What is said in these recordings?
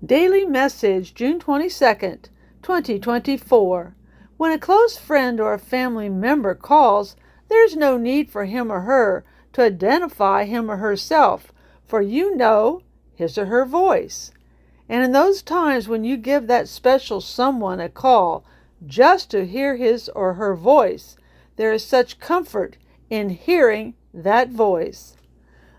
Daily Message, June 22nd, 2024. When a close friend or a family member calls, there's no need for him or her to identify him or herself, for you know his or her voice. And in those times when you give that special someone a call just to hear his or her voice, there is such comfort in hearing that voice.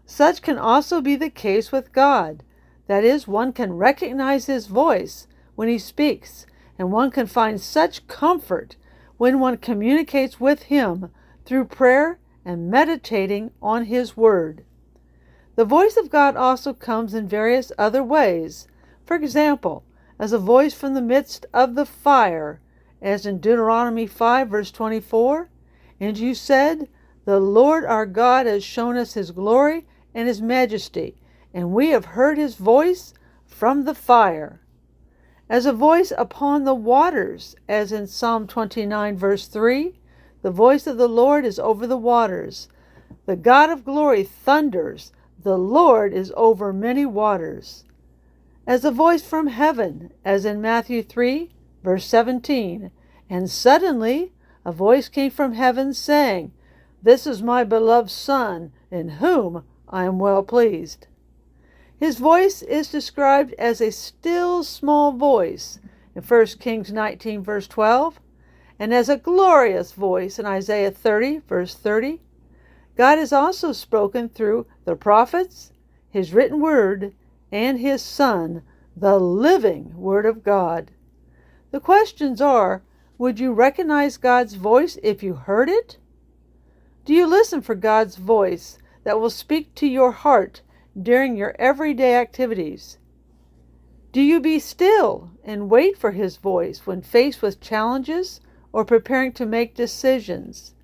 Such can also be the case with God. That is, one can recognize his voice when he speaks, and one can find such comfort when one communicates with him through prayer and meditating on his word. The voice of God also comes in various other ways. For example, as a voice from the midst of the fire, as in Deuteronomy 5, verse 24, "And you said, The Lord our God has shown us his glory and his majesty, and we have heard his voice from the fire." As a voice upon the waters, as in Psalm 29, verse 3, "The voice of the Lord is over the waters. The God of glory thunders. The Lord is over many waters." As a voice from heaven, as in Matthew 3, verse 17, "And suddenly a voice came from heaven saying, This is my beloved Son, in whom I am well pleased." His voice is described as a still small voice in 1 Kings 19, verse 12, and as a glorious voice in Isaiah 30, verse 30. God has also spoken through the prophets, his written word, and his Son, the living Word of God. The questions are, would you recognize God's voice if you heard it? Do you listen for God's voice that will speak to your heart during your everyday activities? Do you be still and wait for his voice when faced with challenges or preparing to make decisions?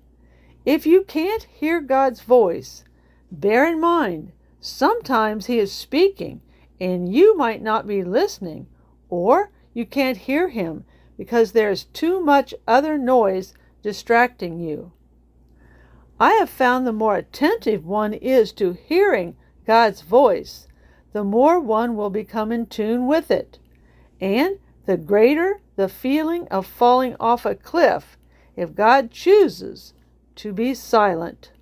If you can't hear God's voice, bear in mind, sometimes he is speaking and you might not be listening, or you can't hear him because there is too much other noise distracting you. I have found the more attentive one is to hearing God's voice, the more one will become in tune with it, and the greater the feeling of falling off a cliff if God chooses to be silent.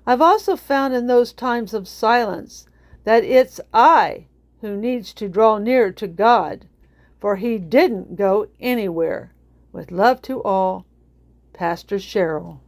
I've also found in those times of silence that it's I who needs to draw near to God, for he didn't go anywhere. With love to all, Pastor Cheryl.